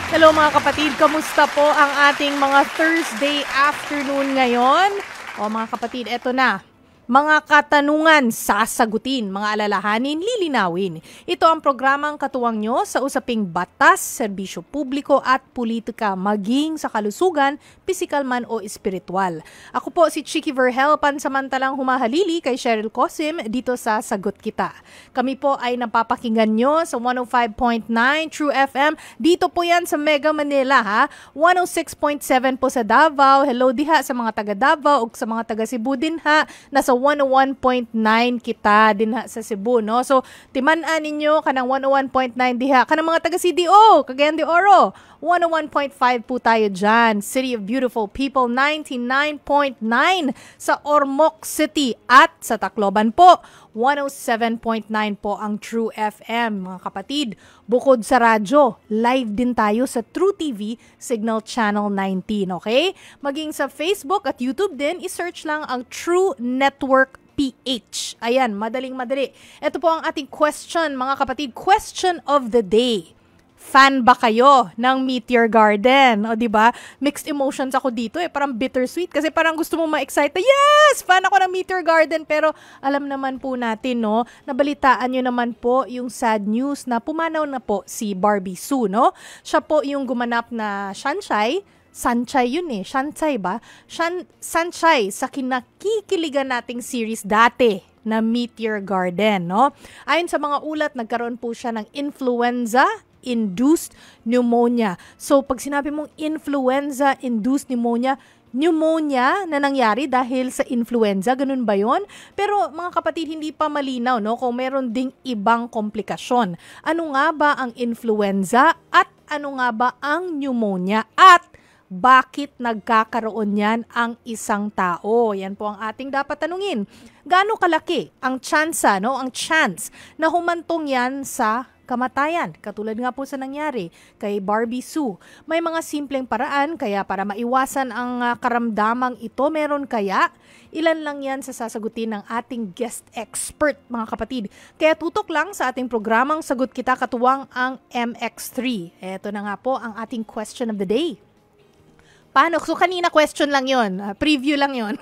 Hello mga kapatid, kamusta po ang ating mga Thursday afternoon ngayon? O mga kapatid, eto na. Mga katanungan, sasagutin, mga alalahanin, lilinawin. Ito ang programang katuwang nyo sa usaping batas, serbisyo publiko at politika, maging sa kalusugan, pisikal man o espiritual. Ako po si Chicky Verhel, pansamantalang humahalili kay Cheryl Cosim dito sa Sagot Kita. Kami po ay napapakinggan nyo sa 105.9 True FM. Dito po yan sa Mega Manila, ha? 106.7 po sa Davao. Hello diha sa mga taga Davao o sa mga taga Cebu din ha. Nasa 101.9 kita din ha sa Cebu, no? So, timan-an ninyo kanang 101.9 diha. Kanang mga taga CDO, Cagayan de Oro, 101.5 po tayo dyan. City of Beautiful People, 99.9 sa Ormoc City at sa Tacloban po, 107.9 po ang True FM, mga kapatid. Bukod sa radyo, live din tayo sa True TV Signal Channel 19, okay? Maging sa Facebook at YouTube din, isearch lang ang True Network PH. Ayan, madaling-madali. Ito po ang ating question, mga kapatid. Question of the day. Fan ba kayo ng Meteor Garden? O diba? Mixed emotions ako dito parang bittersweet kasi parang gusto mo ma-excite. Yes! Fan ako ng Meteor Garden, pero alam naman po natin, no? Nabalitaan nyo naman po yung sad news na pumanaw na po si Barbie Sue, no? Siya po yung gumanap na Sunshine yun eh. Sunshine ba? Sunshine sa kinakikiligan nating series dati na Meteor Garden, no? Ayon sa mga ulat, nagkaroon po siya ng influenza-induced pneumonia. So, pag sinabi mong influenza-induced pneumonia na nangyari dahil sa influenza, ganun ba yun? Pero mga kapatid, hindi pa malinaw, no? Kung meron ding ibang komplikasyon. Ano nga ba ang influenza at ano nga ba ang pneumonia? At bakit nagkakaroon yan ang isang tao? Yan po ang ating dapat tanungin. Gaano kalaki ang chance na humantong yan sa kamatayan? Katulad nga po sa nangyari kay Barbie Sue. May mga simpleng paraan kaya para maiwasan ang karamdamang ito. Meron kaya? Ilan lang yan sa sasagutin ng ating guest expert, mga kapatid. Kaya tutok lang sa ating programang Sagot Kita, katuwang ang MX3. Ito na nga po ang ating question of the day. Paano? So, kanina question lang yon, preview lang yon.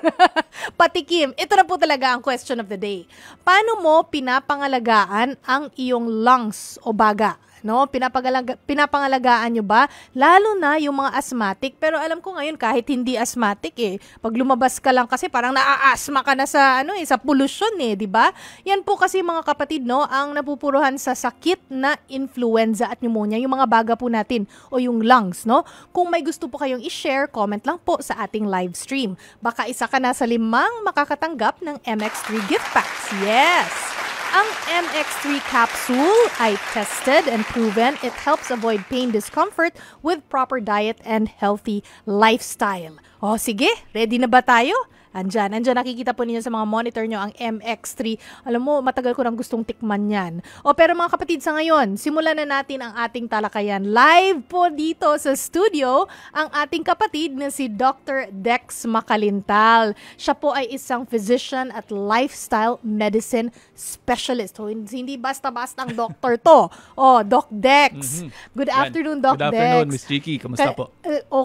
Patikim. Ito na po talaga ang question of the day. Paano mo pinapangalagaan ang iyong lungs o baga? No, pinapangalagaan nyo ba? Lalo na yung mga asthmatic. Pero alam ko ngayon kahit hindi asthmatic pag lumabas ka lang kasi parang naa-asthma ka na sa sa pollution di ba? Yan po kasi mga kapatid, no, ang napupuruhan sa sakit na influenza at pneumonia, yung mga baga po natin o yung lungs, no? Kung may gusto po kayong i-share, comment lang po sa ating live stream. Baka isa ka na sa 5 makakatanggap ng MX3 gift packs. Yes! Ang MX3 capsule ay tested and proven it helps avoid pain, discomfort with proper diet and healthy lifestyle. O sige, ready na ba tayo? Andyan nakikita po ninyo sa mga monitor nyo ang MX3. Alam mo, matagal ko nang gustong tikman yan. Pero mga kapatid, sa ngayon, simulan na natin ang ating talakayan. Live po dito sa studio ang ating kapatid na si Dr. Dex Macalintal. Siya po ay isang physician at lifestyle medicine specialist. Hindi basta-basta ang doctor to. Doc Dex. Good afternoon, Doc Dex. Good afternoon, Miss Chicky. Kamusta po?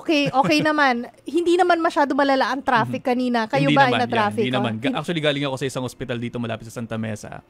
Okay naman. Hindi naman masyado malala ang traffic kanina. Kayo ba ay na-traffic? Hindi naman. Actually, galing ako sa isang hospital dito malapit sa Santa Mesa.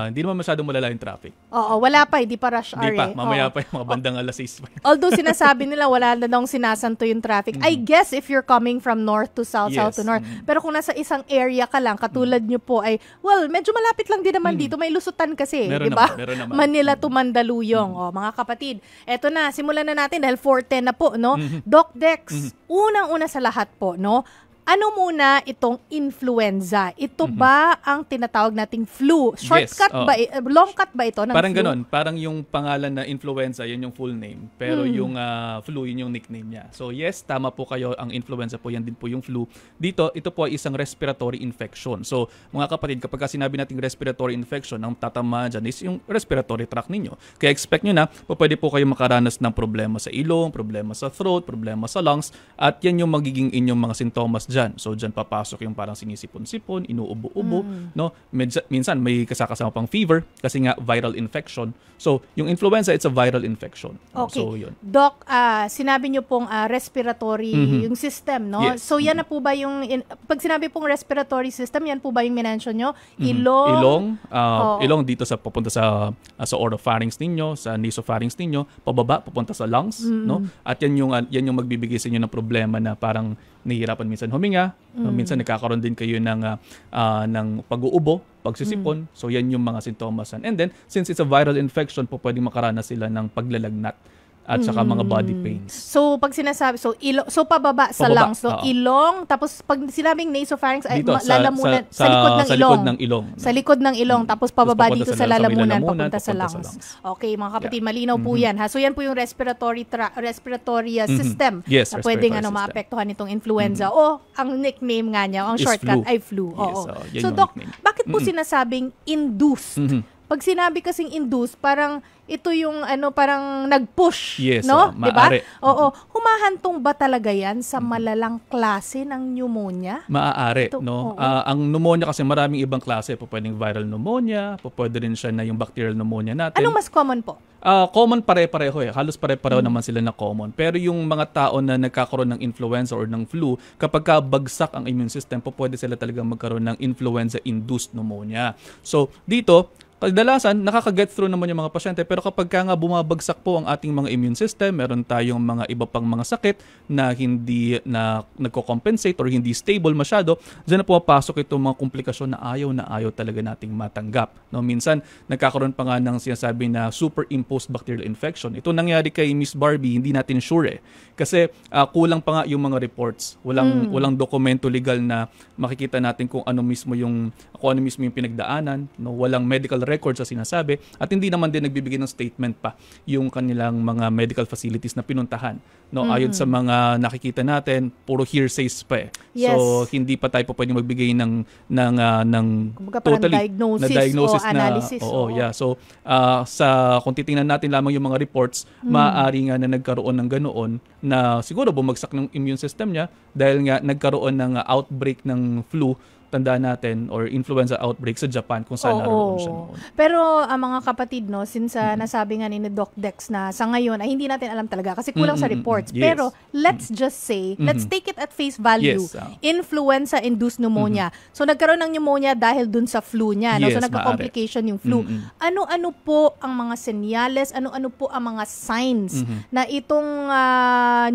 Hindi naman masyadong malala yung traffic. Wala pa. Hindi pa rush hour. Hindi pa. Mamaya pa yung mga bandang alas 6 pa. Although sinasabi nila wala na daw sinasanto yung traffic. I guess if you're coming from north to south, south to north. Pero kung nasa isang area ka lang, katulad nyo po ay, medyo malapit lang din naman dito. May lusutan kasi. Meron diba? Naman. Manila to Mandaluyong. Mga kapatid, eto na. Simulan na natin dahil 4:10 na po, no? Doc Dex, unang-una sa lahat po, no? Ano muna itong influenza? Ito ba ang tinatawag nating flu? Shortcut ba? Long cut ba ito ng parang flu? Ganon. Parang yung pangalan na influenza, yun yung full name. Pero yung flu, yun yung nickname niya. So yes, tama po kayo. Ang influenza po, yan din po yung flu. Dito, ito po ay isang respiratory infection. So mga kapatid, kapag sinabi nating respiratory infection, ang tatama dyan is yung respiratory tract ninyo. Kaya expect nyo na, pwede po kayo makaranas ng problema sa ilong, problema sa throat, problema sa lungs, at yan yung magiging inyong mga sintomas dyan. So dyan papasok yung parang sinisipon-sipon, inuubo-ubo, no? Minsan may kasama pang fever kasi nga viral infection. So yung influenza, it's a viral infection. No? Okay. So yun. Doc, sinabi niyo pong respiratory yung system, no? Yes. So yan na po ba yung pag sinabi pong respiratory system, yan po ba yung minention nyo? Ilong dito sa papunta sa oropharynx ninyo, sa nasopharynx ninyo, pababa papunta sa lungs, no? At yan yung magbibigay sa inyo ng problema na parang nahihirapan minsan huminga, minsan nagkakaroon din kayo ng pag-uubo, pagsisipon. So yan yung mga sintomas. And then since it's a viral infection, po pwedeng makaranas sila ng paglalagnat at saka mga body pains. So pag sinasabi, pababa sa lungs, so ilong, tapos pag sinabing nasopharynx ay lalamunan sa likod ng ilong. Sa likod ng ilong, tapos pababa dito sa lalamunan, papunta sa lungs. Okay, mga kapatid, malinaw po yan. So yan po yung respiratory system na pwedeng maapektuhan itong influenza o ang nickname nga niya, ang shortcut ay flu. So Doc, bakit po sinasabing induced? Pag sinabi kasing induce, parang ito yung parang nag-push, no? Diba? Oo. Humahantong ba talaga yan sa malalang klase ng pneumonia? Maaari, no? Ang pneumonia kasi maraming ibang klase. Pwedeng viral pneumonia, pwede rin siya na yung bacterial pneumonia natin. Anong mas common po? Common pare-pareho eh. Halos pare-pareho naman sila na common. Pero yung mga tao na nagkakaroon ng influenza or ng flu, kapag bagsak ang immune system, pwede sila talagang magkaroon ng influenza-induced pneumonia. So, dito, kadalasan, nakaka-get through naman yung mga pasyente, pero kapag nga bumabagsak po ang ating mga immune system, meron tayong mga iba pang mga sakit na hindi na nagko-compensate or hindi stable masyado, dyan na pumapasok itong mga komplikasyon na ayaw talaga nating matanggap. No, minsan, nagkakaroon pa nga ng sinasabi na superimposed bacterial infection. Ito nangyari kay Miss Barbie, hindi natin sure eh. Kasi kulang pa nga yung mga reports. Walang dokumento legal na makikita natin kung ano mismo yung pinagdaanan, no? Walang medical records sa sinasabi at hindi naman din nagbibigay ng statement pa yung kanilang mga medical facilities na pinuntahan, no? Ayon sa mga nakikita natin, puro hearsays pa eh. Yes. So hindi pa tayo pwedeng magbigay ng totally na diagnosis o analysis. Yeah. So kung titingnan natin lamang yung mga reports, maaari nga na nagkaroon ng ganoon na siguro bumagsak ng immune system niya dahil nga nagkaroon ng outbreak ng flu, tandaan natin, or influenza outbreak sa Japan kung saan naroon siya noon. Pero ang mga kapatid, no, since nasabi nga ni Doc Dex na sa ngayon ay hindi natin alam talaga kasi kulang sa reports. Yes. Pero let's just say, let's take it at face value. Yes. Influenza-induced pneumonia. So nagkaroon ng pneumonia dahil dun sa flu niya. No? Yes, so nagka-complication yung flu. Ano-ano po ang mga senyales, ano-ano po ang mga signs na itong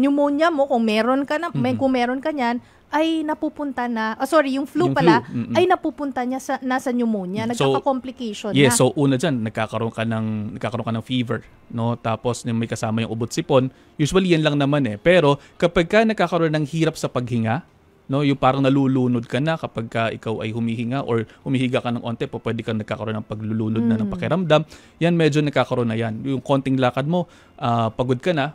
pneumonia mo, kung meron ka niyan, ay napupunta na, yung flu pala, ay napupunta niya nasa pneumonia, nagkaka-complication na. Yes, so una dyan, nagkakaroon ka ng fever, no? Tapos may kasama yung ubot-sipon. Usually yan lang naman eh. Pero kapag ka nagkakaroon ng hirap sa paghinga, no, yung parang nalulunod ka na kapag ka ikaw ay humihinga or humihiga ka ng onte, pwede kang nagkakaroon ng paglulunod na ng pakiramdam. Yan, medyo nagkakaroon na yan. Yung konting lakad mo, pagod ka na,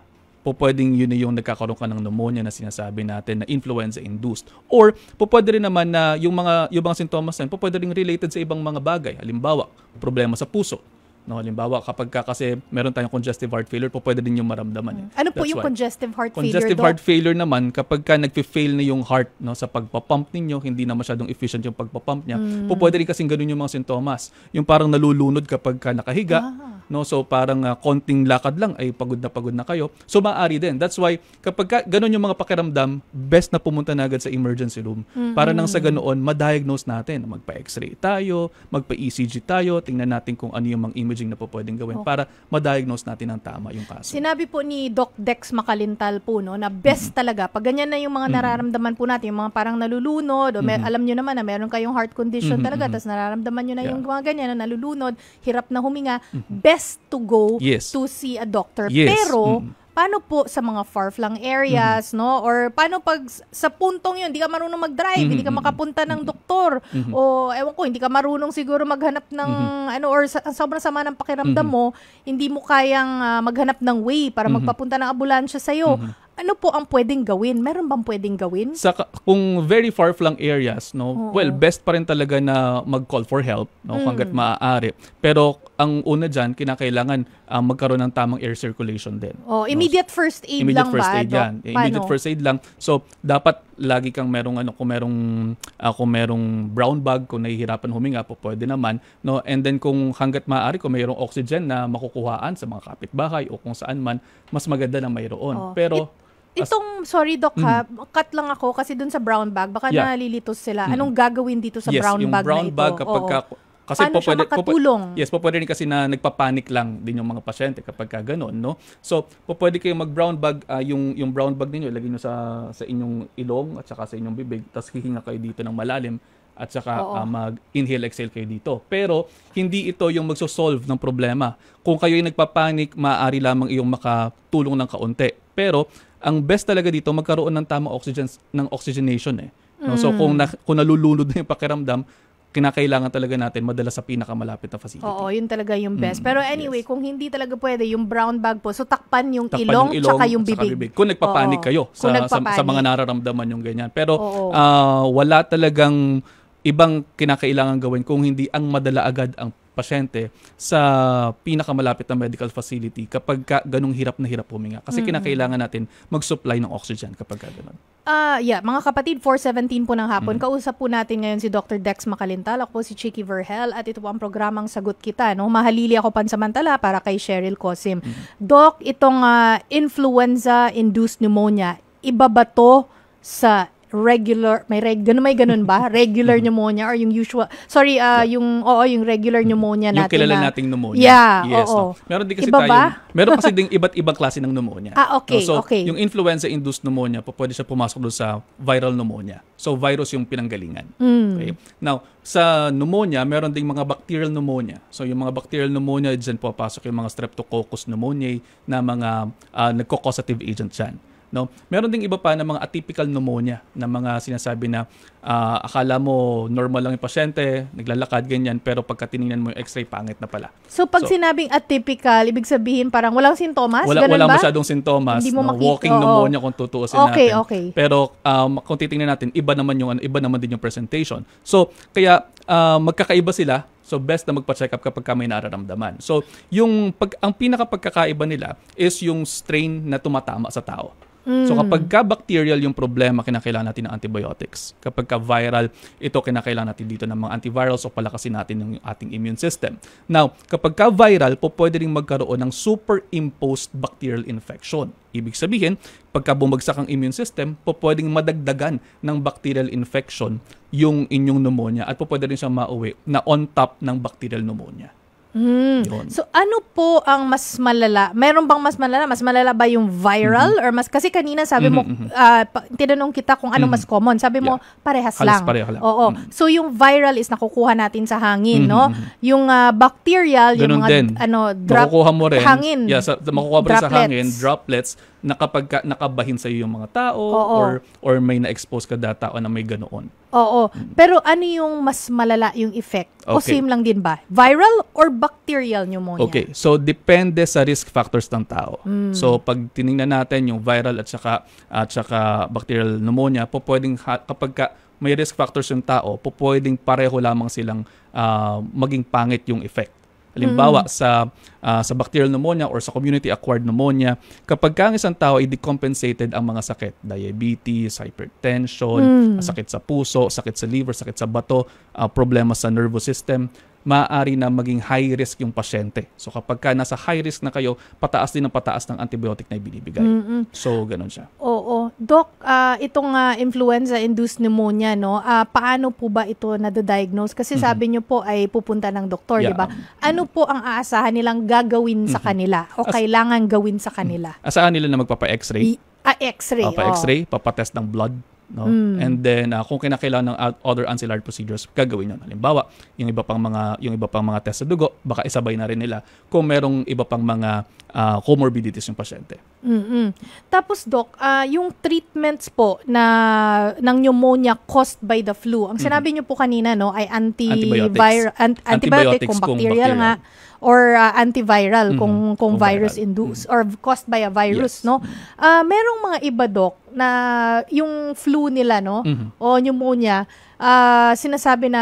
pwedeng yun yung nagkakaroon ka ng pneumonia na sinasabi natin na influenza-induced. Or pwede rin naman na yung mga sintomas na yun, pwede rin related sa ibang mga bagay. Halimbawa, problema sa puso. No, halimbawa, kapag kasi meron tayong congestive heart failure, pwede din yung maramdaman. Ano po yung congestive heart failure? Congestive heart failure naman, kapag ka nagfi-fail na yung heart, no, sa pagpapump ninyo, hindi na masyadong efficient yung pagpapump niya, pwede rin kasing ganun yung mga sintomas. Yung parang nalulunod kapag ka nakahiga, no, so parang konting lakad lang ay pagod na kayo. So maaari din. That's why kapag ganun yung mga pakiramdam, best na pumunta na agad sa emergency room para nang sa ganoon ma-diagnose natin. Magpa-X-ray tayo, magpa-ECG tayo, tingnan natin kung ano yung mga imaging na po pwedeng gawin para ma-diagnose natin ang tama yung kaso. Sinabi po ni Doc Dex Makalintal po, no, na best talaga pag ganyan na yung mga nararamdaman po natin, yung mga parang nalulunod o alam nyo naman na meron kayong heart condition talaga, tapos nararamdaman nyo na yung mga ganyan na nalulunod, hirap na huminga, best to go to see a doctor. Pero paano po sa mga far-flung areas, no? Or paano pag sa puntong yun, hindi ka marunong mag-drive, hindi ka makapunta ng doktor, o ewan ko, hindi ka marunong siguro maghanap ng, or sobrang sama ng pakiramdam mo, hindi mo kayang maghanap ng way para magpapunta ng ambulansya sa'yo. Ano po ang pwedeng gawin? Meron bang pwedeng gawin? Kung very far-flung areas, no, well, best pa rin talaga na mag-call for help, no, hanggat maaari. Pero ang una dyan, kinakailangan magkaroon ng tamang air circulation din. Immediate first aid Immediate lang first ba? aid yan. Immediate first aid lang. So, dapat lagi kang merong kung merong brown bag, kung nahihirapan huminga po, pwede naman, no? And then kung hangga't maaari, kung mayroong oxygen na makukuhaan sa mga kapitbahay o kung saan man, mas maganda na mayroon. Pero sorry Doc cut lang ako kasi dun sa brown bag, baka nalilitos sila. Anong gagawin dito sa brown yung bag brown na ito? bag kasi paano siya makatulong? pwede rin kasi na nagpapanik lang din yung mga pasyente kapag gano'n, no? So, pwede kayong mag-brown bag, yung brown bag ninyo, ilagay nyo sa inyong ilong at saka sa inyong bibig, tapos hihinga kayo dito ng malalim at saka mag-inhale, exhale kayo dito. Pero, hindi ito yung magsosolve ng problema. Kung kayo yung nagpapanik, maaari lamang iyong makatulong ng kaunti. Pero, ang best talaga dito, magkaroon ng tamang oxygenation eh. No? So, kung nalulunod na yung pakiramdam, kinakailangan talaga natin madala sa pinakamalapit na facility. Yun talaga yung best. Pero anyway, kung hindi talaga pwede, yung brown bag po, so takpan yung ilong tsaka yung bibig. Kung nagpapanik kayo sa mga nararamdaman yung ganyan. Pero wala talagang ibang kinakailangan gawin kung hindi ang madala agad ang pasyente sa pinakamalapit na medical facility kapag ganung hirap na hirap huminga. Kasi kinakailangan natin mag-supply ng oxygen kapag ganun. Mga kapatid, 4:17 po ng hapon. Kausap po natin ngayon si Dr. Dex Macalintal. Ako po si Chicky Verhel at ito po ang programang Sagot Kita. No? Mahalili ako pansamantala para kay Cheryl Cosim. Doc, itong influenza-induced pneumonia, iba ba to sa regular, may ganun ba? Regular pneumonia or yung usual, yung regular pneumonia natin. Yung kilala nating pneumonia. Yeah, yes, no? Meron din kasi meron kasi ding iba't ibang klase ng pneumonia. Okay, no? So, okay. Yung influenza-induced pneumonia, pwede siya pumasok doon sa viral pneumonia. So, virus yung pinanggalingan. Okay? Now, sa pneumonia, meron ding mga bacterial pneumonia. So, yung mga bacterial pneumonia, dyan papasok yung mga streptococcus pneumoniae na mga nagko-causative agent dyan. No? Meron ding iba pa na mga atypical pneumonia na mga sinasabi na akala mo normal lang yung pasyente, naglalakad ganyan, pero pagka tiningnan mo yung x-ray, pangit na pala. So pag sinabing atypical, ibig sabihin parang walang sintomas? Wala masyadong sintomas. Hindi mo walking pneumonia kung tutuusin natin. Okay. Pero kung titingnan natin, iba naman din yung presentation. So kaya magkakaiba sila. So best na magpa-check up kapag may nararamdaman. So ang pinaka-pagkakaiba nila is yung strain na tumatama sa tao. So kapag bacterial yung problema, kinakailangan natin ng antibiotics. Kapag viral, ito kinakailangan natin dito ng mga antivirals o palakasin natin yung ating immune system. Now, kapag viral, pwede rin magkaroon ng superimposed bacterial infection. Ibig sabihin, pagka bumagsak ang immune system, pwedeng madagdagan ng bacterial infection yung inyong pneumonia at pwede rin siyang mauwi na on top ng bacterial pneumonia. So ano po ang mas malala? Meron bang mas malala? Mas malala ba yung viral or kasi kanina sabi mo tinanong kita kung ano mas common. Sabi mo parehas lang. Oo. So yung viral is nakukuha natin sa hangin, no? Yung bacterial, ganun yung mga din. Makukuha mo rin. Hangin. Makukuha mo rin sa hangin, droplets na kapag nakabahin sa iyo yung mga tao or may na-expose ka tao na may ganoon. Oo. Pero ano yung mas malala yung effect? O same lang din ba? Viral or bacterial pneumonia? Okay. So, depende sa risk factors ng tao. So, pag tinignan natin yung viral at saka bacterial pneumonia, kapag may risk factors yung tao, pwedeng pareho lamang silang maging pangit yung effect. Halimbawa, sa bacterial pneumonia or sa community-acquired pneumonia, kapag ang isang tao ay decompensated ang mga sakit, diabetes, hypertension, sakit sa puso, sakit sa liver, sakit sa bato, problema sa nervous system, maaari na maging high risk yung pasyente. So kapag nasa high risk na kayo, pataas din ng antibiotic na ibinibigay. So, ganun siya. Oo. Doc, itong influenza-induced pneumonia, no? Paano po ba ito na-diagnose? Kasi sabi niyo po ay pupunta ng doktor, di ba? Ano po ang aasahan nilang gagawin sa kanila o kailangan gawin sa kanila? Asahan nila na magpapa-x-ray. X-ray. Pa-x-ray, papatest ng blood. No? And then kung kinakailangan ng other ancillary procedures, gagawin yun. Halimbawa, yung iba pang mga test sa dugo, baka isabay na rin nila. Kung merong iba pang mga comorbidities yung pasyente. Mm-mm. Tapos Doc, yung treatments po na ng pneumonia caused by the flu. Ang sinabi niyo po kanina no ay antibiotic kung bacterial nga or antiviral kung virus induced or caused by a virus, no. Merong mga iba Doc na yung flu nila no o pneumonia sinasabi na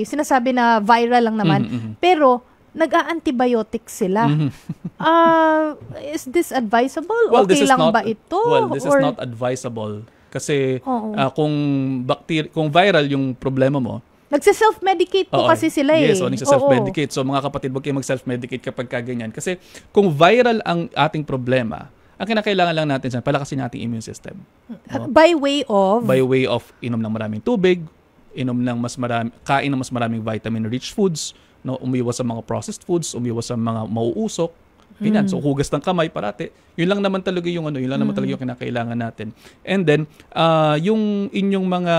sinasabi na viral lang naman pero nag-a-antibiotic sila. Is this advisable? Well, okay lang ba ito? Well, this is not advisable. Kasi kung viral yung problema mo, nagse-self-medicate po kasi sila Yes, nagse-self-medicate. So mga kapatid, wag kayong mag-self-medicate kapag kaganyan. Kasi kung viral ang ating problema, ang kinakailangan lang natin dyan, palakasin natin immune system. By way of inom ng maraming tubig, kain ng mas maraming vitamin-rich foods, no, umiwas sa mga processed foods, umiwas sa mga mauusok. Ganyan. So hugas ng kamay parati. Yun lang naman talaga yung kinakailangan natin. And then yung inyong mga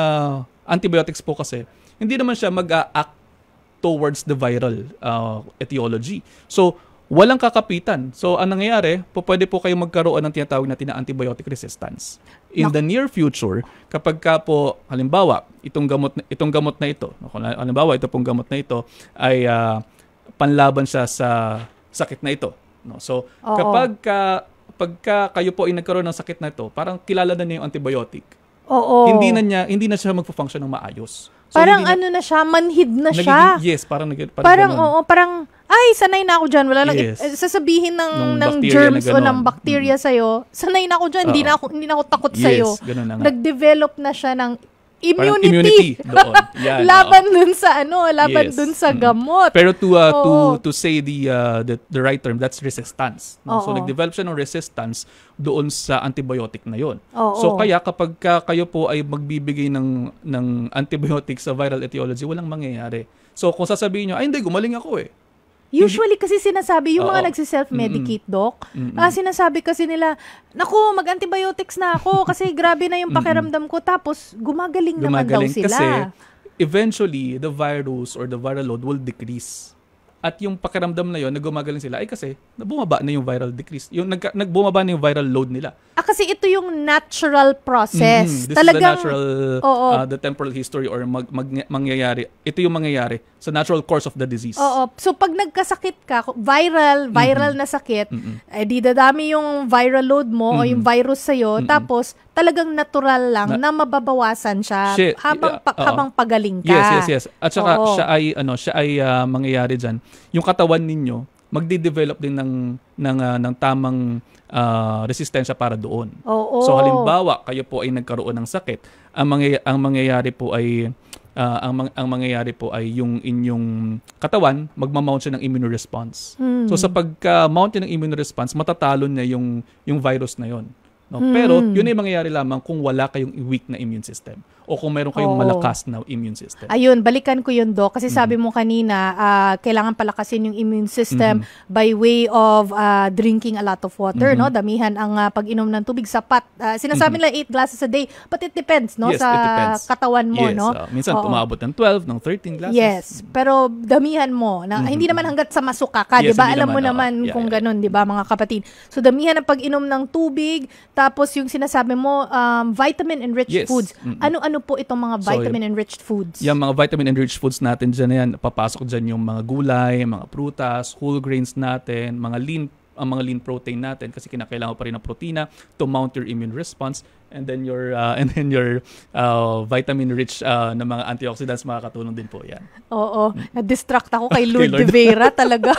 antibiotics po kasi hindi naman siya mag-act towards the viral etiology. So walang kakapitan. So ang nangyayari, pwede po kayong magkaroon ng tinatawag natin na antibiotic resistance. In the near future, kapag ka po halimbawa, itong gamot na ito, halimbawa ito pong gamot na ito ay panlaban siya sa sakit na ito, no? So kapag kayo po ay nagkaroon ng sakit na ito, parang kilala na niya yung antibiotic. Hindi na siya magfo-function ng maayos. So, parang na siya, manhid na siya. Yes, parang sanay na ako dyan. Wala lang, sasabihin ng germs o ng bacteria sa'yo, sanay na ako dyan, hindi na ako takot sa'yo. Nag-develop na siya ng immunity doon. Yan, laban dun sa gamot. Pero to say the right term, that's resistance. No? So nag-develop siya ng resistance doon sa antibiotic na yon. So kaya kapag kayo po ay magbibigay ng antibiotic sa viral etiology, walang mangyayari. So kung sasabihin nyo, hindi, gumaling ako eh. Usually kasi sinasabi, yung mga nagsiself-medicate, Doc, sinasabi kasi nila, naku, mag-antibiotics na ako kasi grabe na yung pakiramdam ko. Tapos, gumagaling naman daw sila. Kasi, eventually, the virus or the viral load will decrease. At yung pakiramdam na yon na gumagaling sila, ay kasi, bumaba na yung viral decrease. Bumaba na yung viral load nila. Kasi ito yung natural process. This talagang, is the natural, the temporal history or mangyayari. Ito yung mangyayari sa natural course of the disease. So pag nagkasakit ka, viral na sakit, di dadami yung viral load mo o yung virus sa'yo, tapos talagang natural lang na mababawasan siya habang pagaling ka. Yes. At saka siya ay mangyayari dyan. Yung katawan ninyo, magde-develop din ng tamang resistensya para doon. So halimbawa, kayo po ay nagkaroon ng sakit, ang mangyayari po ay yung inyong katawan magma-mount siya ng immune response. So sa pagka-mount ng immune response, matatalo niya yung virus na yon. No? Pero yun ay mangyayari lamang kung wala kayong weak na immune system o kung meron kayong malakas na immune system. Ayun, balikan ko yun, Doc. Kasi sabi mo kanina, kailangan palakasin yung immune system by way of drinking a lot of water, no? Damihan ang pag-inom ng tubig, sapat. Sinasabi nila 8 glasses a day, but it depends, no? Yes, sa depends. katawan mo, yes, no? Minsan umabot ng 12, ng 13 glasses. Yes, pero damihan mo. Hindi naman hanggat sa masuka ka, di ba? Alam mo naman kung ganun, di ba, mga kapatid? So, damihan ang pag-inom ng tubig, tapos yung sinasabi mo, vitamin-enriched foods. Ano po itong mga vitamin-enriched foods? Yung mga vitamin-enriched foods natin dyan na yan, papasok dyan yung mga gulay, mga prutas, whole grains natin, mga lean protein natin kasi kinakailangan pa rin ng protina to mount your immune response, and then your vitamin-rich na mga antioxidants makakatulong din po yan. Na-distract ako kay Lord de Vera talaga.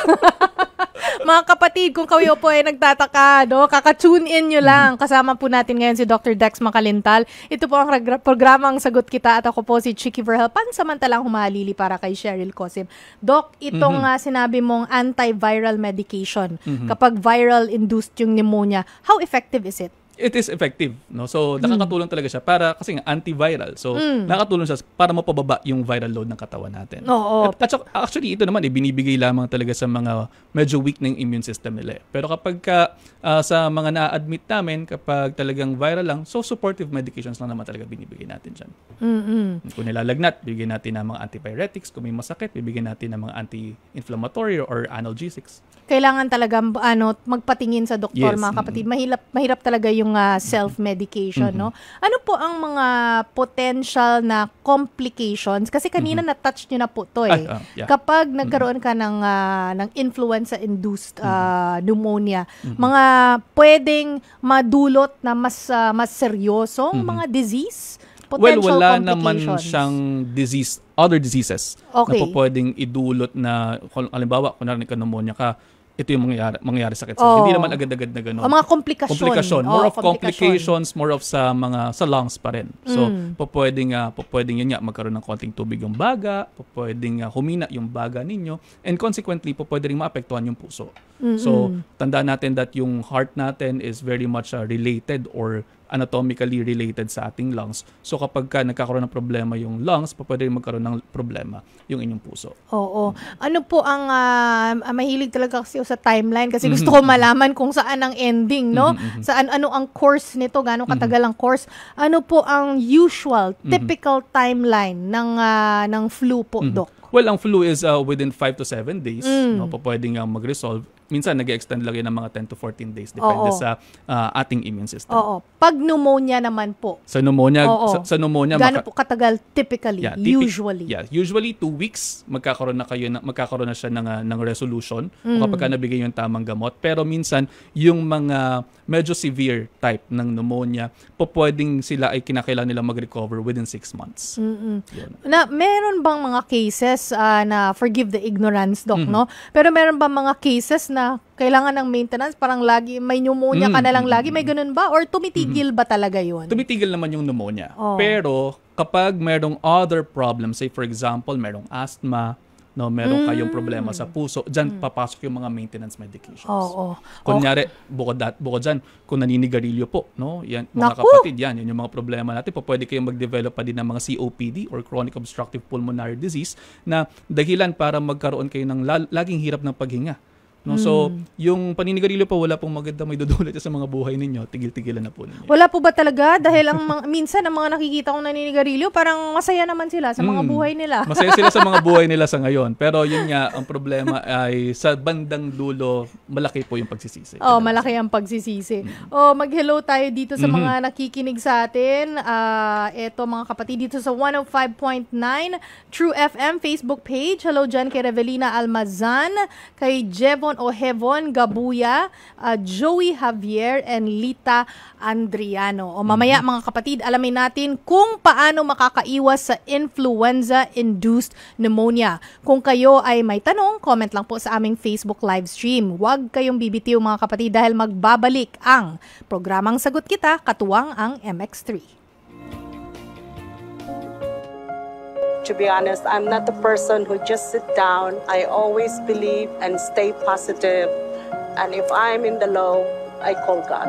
Mga kapatid, kung kayo po ay nagtataka, kaka-tune in nyo lang. Kasama po natin ngayon si Dr. Dex Macalintal. Ito po ang programang Sagot Kita at ako po si Chicky Verhel, pansamantalang humalili para kay Cheryl Cosim. Doc, itong sinabi mong antiviral medication, kapag viral-induced yung pneumonia, how effective is it? It is effective, no? So nakakatulong talaga siya para kasi nga antiviral. So nakakatulong siya para mapababa yung viral load ng katawan natin. Oo. At actually ito naman binibigay lamang talaga sa mga medyo weak ng immune system nila. Pero kapag sa mga na-admit namin kapag talagang viral lang, so supportive medications lang naman talaga binibigay natin diyan. Kung nilalagnat, bibigyan natin ng mga antipyretics. Kung may masakit, bibigyan natin ng mga anti-inflammatory or analgesics. Kailangan talaga magpatingin sa doktor, Yes. mga kapatid. Mahirap talaga yung self-medication, no? Ano po ang mga potential na complications? Kasi kanina na-touch nyo na po to eh. Yeah. Kapag nagkaroon ka ng influenza-induced pneumonia, mga pwedeng madulot na mas seryosong mga disease? Well, Potential wala naman complications. siyang other diseases Okay. na pwedeng idulot na, halimbawa, kung pneumonia ka, ito yung mangyayari sa sakit. Oh. Hindi naman agad-agad na gano'n. O mga komplikasyon. More of complications, more of sa lungs pa rin. So, pwedeng yun nga, magkaroon ng konting tubig yung baga, pwedeng humina yung baga ninyo, and consequently, pwede rin maapektuhan yung puso. So, tandaan natin that yung heart natin is very much related or anatomically related sa ating lungs. So kapag nagkakaroon ng problema yung lungs, pwede rin magkaroon ng problema yung inyong puso. Oo. Ano po ang mahilig talaga kasi sa timeline kasi gusto ko malaman kung saan ang ending, no? Saan ano ang course nito, gaano katagal ang course. Ano po ang usual, typical timeline ng flu po, Doc? Well, ang flu is within 5 to 7 days, no? Pwedeng mag-resolve. Minsan nag-extend lang yan ng mga 10 to 14 days depende sa ating immune system. Oo. Pag pneumonia naman po. Sa pneumonia, sa pneumonia gaano po katagal typically, usually? Usually 2 weeks magkakaroon na siya ng resolution kapag ka nabigay yung tamang gamot. Pero minsan yung mga medyo severe type ng pneumonia, pwedeng sila ay kinakailangan nila mag-recover within 6 months. Na meron bang mga cases na forgive the ignorance, Doc, no? Pero meron bang mga cases na kailangan ng maintenance, parang lagi may pneumonia ka na lang lagi, may ganun ba? Or tumitigil ba talaga yun? Tumitigil naman yung pneumonia. Pero kapag merong other problems, say for example, merong asthma, no, meron kayong problema sa puso, dyan papasok yung mga maintenance medications. Kunyari, bukod dyan, kung naninigarilyo po, no, yan, mga kapatid, yun yung mga problema natin. Pwede kayong mag-develop pa din ng mga COPD or chronic obstructive pulmonary disease na dahilan para magkaroon kayo ng laging hirap ng paghinga. No, so, yung paninigarilyo pa, wala pong maganda may dudulot sa mga buhay ninyo. Tigil-tigilan na po ninyo. Wala po ba talaga? Dahil minsan ang mga nakikita kong naninigarilyo, parang masaya naman sila sa mga buhay nila. Masaya sila sa mga buhay nila sa ngayon. Pero yun nga, ang problema ay sa bandang dulo, malaki po yung pagsisisi. Malaki ang pagsisisi. Mag-hello tayo dito sa mga nakikinig sa atin. Eto mga kapatid dito sa 105.9 True FM Facebook page. Hello dyan kay Revelina Almazan, kay Jevon Ohevon Gabuya, Joey Javier, and Lita Andriano. Mamaya mga kapatid, alamin natin kung paano makakaiwas sa influenza-induced pneumonia. Kung kayo ay may tanong, comment lang po sa aming Facebook live stream. Huwag kayong bibitiw mga kapatid dahil magbabalik ang programang Sagot Kita, katuwang ang MX3. To be honest, I'm not the person who just sit down. I always believe and stay positive. And if I'm in the low, I call God.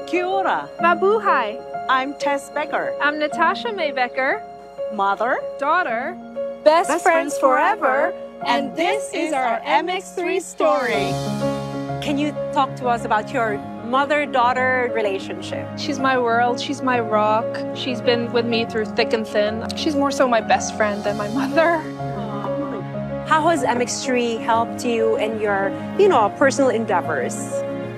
Kia ora. Mabuhay. I'm Tess Becker. I'm Natasha May Becker, Mother. daughter. Best friends forever. And this is our MX3 story. Can you talk to us about your mother-daughter relationship? She's my world. She's my rock. She's been with me through thick and thin. She's more so my best friend than my mother. How has MX3 helped you in your, personal endeavors?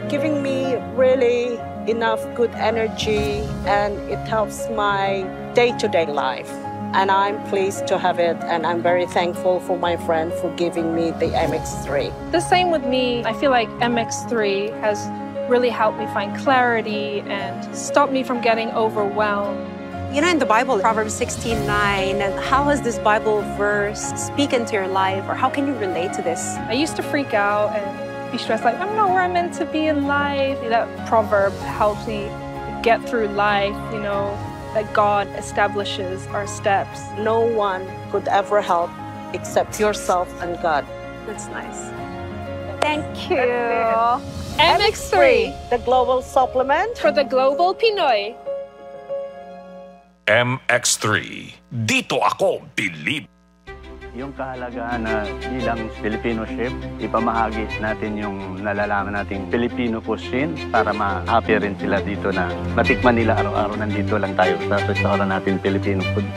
Giving me really enough good energy, and it helps my day-to-day life. And I'm pleased to have it, and I'm very thankful for my friend for giving me the MX3. The same with me. I feel like MX3 has really helped me find clarity and stop me from getting overwhelmed. In the Bible, Proverbs 16:9, how has this Bible verse speak into your life, or how can you relate to this? I used to freak out and be stressed, like, I'm not where I'm meant to be in life. That proverb helps me get through life, that God establishes our steps. No one could ever help except yourself and God. That's nice. Thank you. MX3 the global supplement. for the global Pinoy. MX3. Dito ako believe. Yung kahalagahan na bilang Filipino chef, ipamahagi natin yung nalalaman nating Filipino cuisine para ma-happy rin sila dito na matikman nila araw-araw nandito lang tayo sa restaurant natin Filipino food.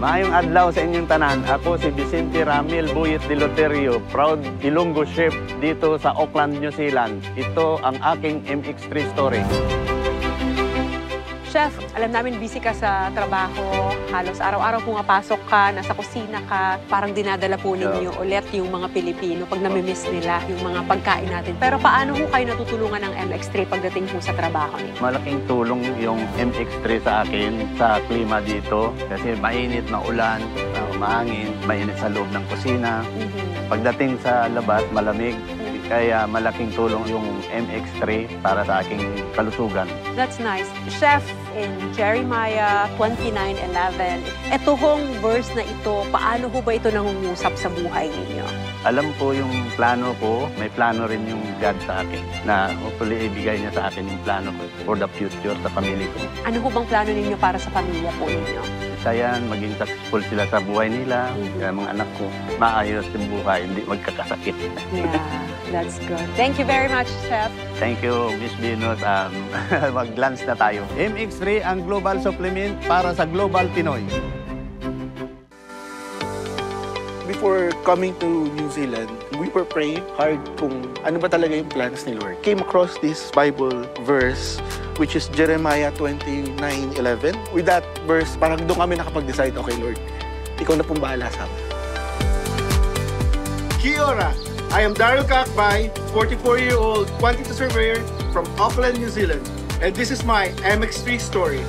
Maayong adlaw sa inyong tanan. Ako si Vicente Ramil Buyet de Loterio, proud Ilonggo chef dito sa Auckland, New Zealand. Ito ang aking MX3 story. Chef, alam namin busy ka sa trabaho. Halos araw-araw pumapasok ka, nasa kusina ka. Parang dinadala po ninyo ulit yung mga Pilipino pag namimiss nila yung mga pagkain natin. Pero paano ho kayo natutulungan ng MX3 pagdating po sa trabaho niyo? Malaking tulong yung MX3 sa akin sa klima dito kasi mainit na ulan, mahangin, mainit sa loob ng kusina. Pagdating sa labas, malamig. Kaya malaking tulong yung MX3 para sa aking kalusugan. That's nice. Chef, in Jeremiah 29:11, ito hong verse na ito, paano ho ba ito nangungusap sa buhay ninyo? Alam ko yung plano ko, may plano rin yung God sa akin na hopefully ibigay niya sa akin yung plano ko for the future sa pamilya ko. Ano ho bang plano ninyo para sa pamilya po ninyo? Isa yan, maging successful sila sa buhay nila, kaya mga anak ko, maayos yung buhay, hindi magkakasakit. Yeah, that's good. Thank you very much, Chef. Thank you, Miss Venus. Mag-glance na tayo. MX3 ang global supplement para sa global Pinoy. Before coming to New Zealand, we were praying hard kung ano ba talaga yung plans ni Lord. Came across this Bible verse which is Jeremiah 29:11. With that verse, parang doon kami nakapag-decide, okay Lord, ikaw na pong bahala sa amin. Kia ora! I am Daryl Kakbay, 44-year-old quantity surveyor from Auckland, New Zealand. And this is my MX3 story.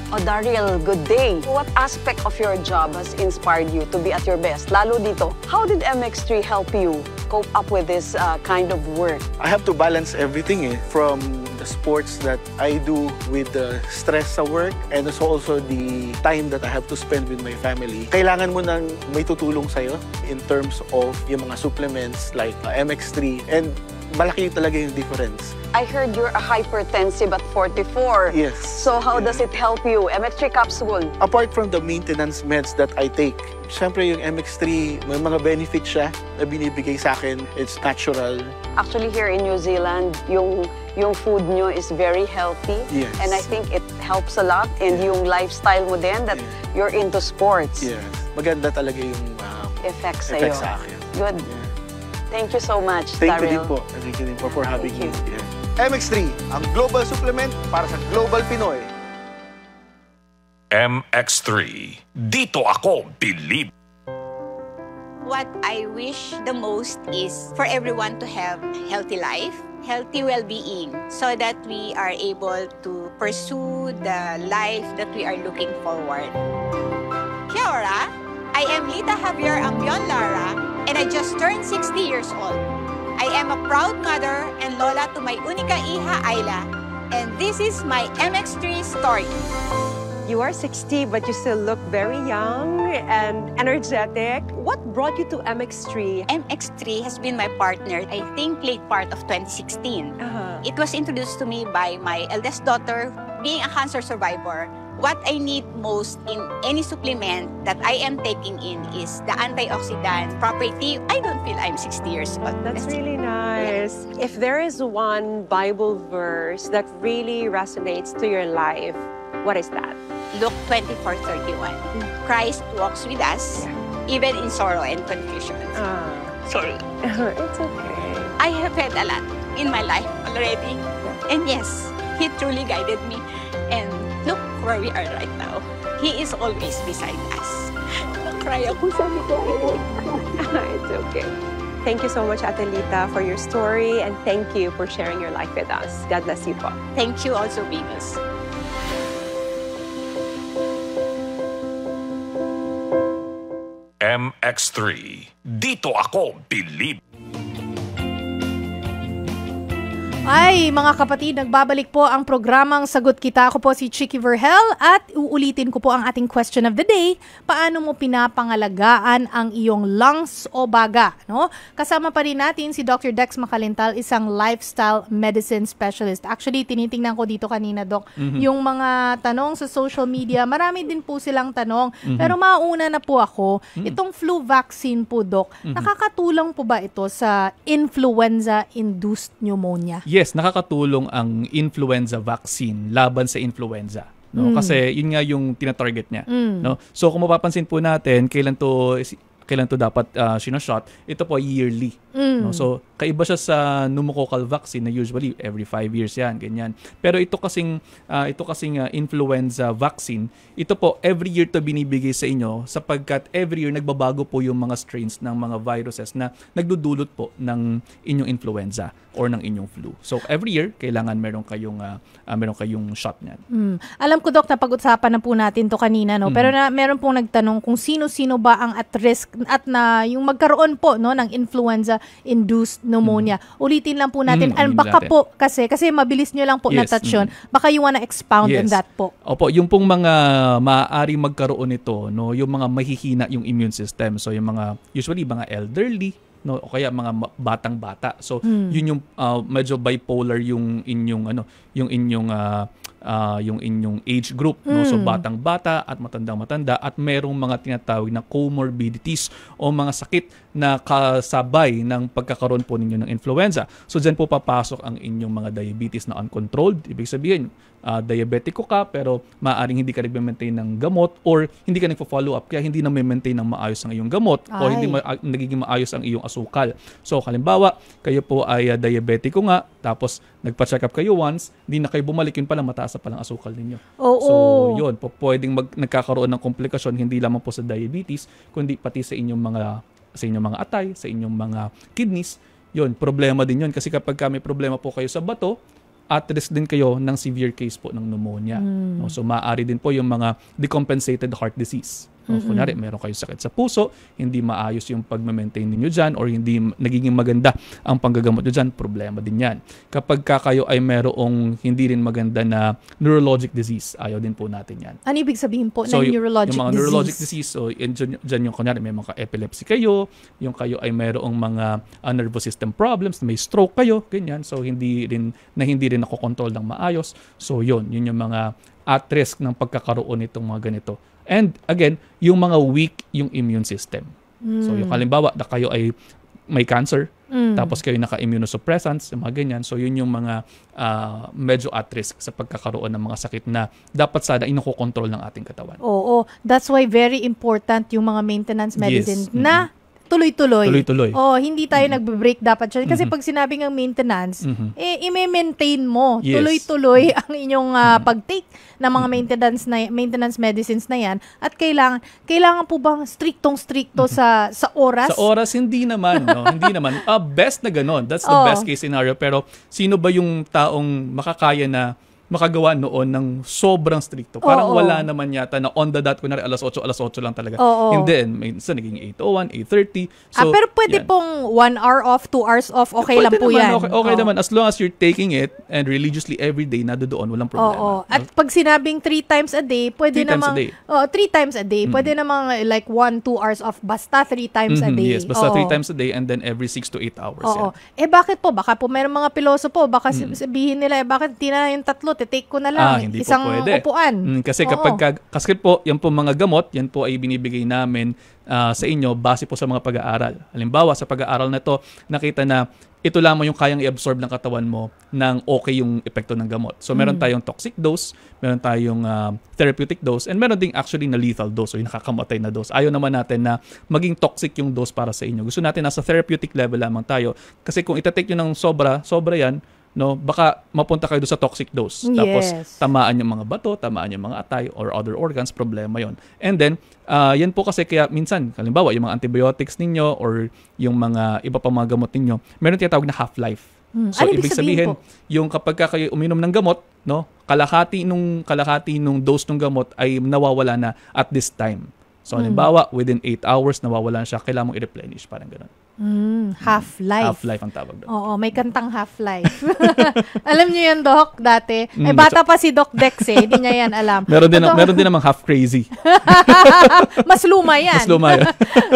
Oh, Daryl, good day. What aspect of your job has inspired you to be at your best? Lalo dito, how did MX3 help you cope up with this kind of work? I have to balance everything from the sports that I do with the stress sa work and also the time that I have to spend with my family. Kailangan mo nang may tutulong sa'yo in terms of yung mga supplements like MX3 and malaki talaga yung difference. I heard you're a hypertensive at 44. Yes. So how does it help you? MX3 capsule? Apart from the maintenance meds that I take, syempre yung MX3, may mga benefits siya na binibigay sa akin. It's natural. Actually, here in New Zealand, yung food nyo is very healthy. Yes. And I think it helps a lot. And yung lifestyle mo din, that you're into sports. Yes. Maganda talaga yung Effects sa'yo. sa akin. Good. Yeah. Thank you so much, Thank you din Daryl. po. Thank you din po for having me. Thank Yeah. MX3, ang global supplement para sa global Pinoy. MX3. Dito ako believe. What I wish the most is for everyone to have healthy life, healthy well-being, so that we are able to pursue the life that we are looking forward. Kia ora, I am Lita Javier Ambion Lara, and I just turned 60 years old. I am a proud mother and lola to my unika iha Ayla, and this is my MX3 story. You are 60, but you still look very young and energetic. What brought you to MX3? MX3 has been my partner, I think, late part of 2016. It was introduced to me by my eldest daughter, being a cancer survivor. What I need most in any supplement that I am taking in is the antioxidant property. I don't feel I'm 60 years old. That's really nice. If there is one Bible verse that really resonates to your life, what is that? Luke 24:31. Christ walks with us, even in sorrow and confusion. Sorry. It's okay. I have had a lot in my life already. And yes, He truly guided me. And look where we are right now. He is always beside us. Nakry ako, sabi ko. It's okay. Thank you so much, Ate Lita, for your story, and thank you for sharing your life with us. God bless you po. Thank you also, Venus. MX3. Dito ako believe. Ay, mga kapatid, nagbabalik po ang programang Sagot Kita. Ako po si Chicky Verhel at uulitin ko po ang ating question of the day. Paano mo pinapangalagaan ang iyong lungs o baga? No? Kasama pa rin natin si Dr. Dex Macalintal, isang lifestyle medicine specialist. Actually, tinitingnan ko dito kanina, Doc, yung mga tanong sa social media. Marami din po silang tanong. Pero mauna na po ako. Itong flu vaccine po, Doc, nakakatulong po ba ito sa influenza-induced pneumonia? Yes, nakakatulong ang influenza vaccine laban sa influenza. No? Kasi yun nga yung tinatarget niya. No? So kung mapapansin po natin, kailan to dapat sinashot, ito po yearly. No? So kaiba siya sa pneumococcal vaccine na usually every 5 years yan, ganyan. Pero ito kasing influenza vaccine, ito po every year to binibigay sa inyo sapagkat every year nagbabago po yung mga strains ng mga viruses na nagdudulot po ng inyong influenza or ng inyong flu. So every year kailangan meron kayong shot niyan. Alam ko, Doc, na pag-usapan na po natin to kanina, no? Pero meron pong nagtanong kung sino-sino ba ang at risk at na yung magkaroon po, no, ng influenza-induced pneumonia. Ulitin lang po natin. And baka po kasi mabilis nyo lang po na-touch yun. Baka you wanna expound on that po. Opo, yung pong mga maaaring magkaroon nito, no, yung mga mahihina yung immune system. So yung mga usually mga elderly, no, o kaya mga batang-bata. So yun yung medyo bipolar yung inyong yung inyong age group, no? So batang-bata at matandang-matanda at merong mga tinatawag na comorbidities o mga sakit na kasabay ng pagkakaroon po ninyo ng influenza. So dyan po papasok ang inyong mga diabetes na uncontrolled. Ibig sabihin, diabetiko ka pero maaaring hindi ka nag-maintain ng gamot or hindi ka nagpo-follow up kaya hindi na maintain ng maayos ang iyong gamot o hindi nagiging maayos ang iyong asukal. So halimbawa, kayo po ay diabetiko nga tapos nagpa-check up kayo once, hindi na kayo bumalik, yun pala mataas na palang asukal ninyo. So yun, pwedeng nagkakaroon ng komplikasyon hindi lamang po sa diabetes kundi pati sa inyong mga atay, sa inyong mga kidneys. Yun, problema din yun kasi kapag may problema po kayo sa bato, at risk din kayo ng severe case po ng pneumonia. No? So maaari din po yung mga decompensated heart disease. No? Kunyari, meron kayong sakit sa puso, hindi maayos yung pag-maintain ninyo dyan or hindi nagiging maganda ang panggagamot nyo dyan, problema din yan. Kapag kayo ay merong hindi rin maganda na neurologic disease, ayaw din po natin yan. Ano ibig sabihin po ng neurologic disease? Yung mga neurologic disease, so dyan yung kunyari may mga epilepsy kayo, yung kayo ay merong mga nervous system problems, may stroke kayo, ganyan. So hindi rin nakokontrol ng maayos. So yun yung mga at risk ng pagkakaroon nitong mga ganito. And again, yung mga weak yung immune system. So yung halimbawa na kayo ay may cancer, tapos kayo naka-immunosuppressants, mga ganyan. So yun yung mga medyo at risk sa pagkakaroon ng mga sakit na dapat sana inokontrol ng ating katawan. Oo, that's why very important yung mga maintenance medicine na tuloy-tuloy. Hindi tayo nagbe-break dapat siya. Kasi pag sinabing ang maintenance, i-maintain mo. Tuloy-tuloy ang inyong pag-take ng mga maintenance medicines na yan. At kailangan po bang striktong-strikto sa oras? Sa oras, hindi naman. No? Hindi naman. Best na ganon. That's the best case scenario. Pero sino ba yung taong makakaya na makagawa noon ng sobrang stricto. Parang wala naman yata na on the dot, kunwari alas 8 lang talaga. Hindi, minsan naging 8:01, 8:30. So, pero pwede pong 1 hour off, 2 hours off, okay lang po yan. Okay naman, as long as you're taking it and religiously every day, nadoon, walang problema. At pag sinabing 3 times a day, pwede namang 3 times a day. Pwede namang like 1-2 hours off, basta 3 times a day. Yes, basta 3 times a day and then every 6 to 8 hours. Bakit po? Baka po mayroong mga piloso po, baka sabihin nila, bakit hindi na yung 3, take ko na lang isang upuan. Kasi kasi po, yan po mga gamot, yan po ay binibigay namin sa inyo base po sa mga pag-aaral. Halimbawa, sa pag-aaral na to, nakita na ito lamang yung kayang i-absorb ng katawan mo ng okay yung epekto ng gamot. So, meron tayong toxic dose, meron tayong therapeutic dose, and meron ding actually na lethal dose o yung nakakamatay na dose. Ayaw naman natin na maging toxic yung dose para sa inyo. Gusto natin nasa therapeutic level lamang tayo. Kasi kung itatake nyo ng sobra yan, no, baka mapunta kayo doon sa toxic dose. Tapos tamaan yung mga bato, tamaan yung mga atay or other organs, problema yon. And then, yan po kasi kaya minsan, halimbawa, yung mga antibiotics ninyo or yung mga iba pang mga gamot ninyo, meron tinatawag na half-life. So, ibig sabihin, yung kapag kayo uminom ng gamot, no, kalahati nung dose ng gamot ay nawawala na at this time. So, halimbawa, within 8 hours, nawawala siya, kailangan mong i-replenish, parang gano'n. Half-life. Half-life ang tawag doon. Oo, may kantang Half-Life. Alam niyo yan, Doc, dati? Ay, bata pa si Doc Dex hindi niya yan alam. Meron din namang half-crazy. Mas luma yan. Mas luma yan.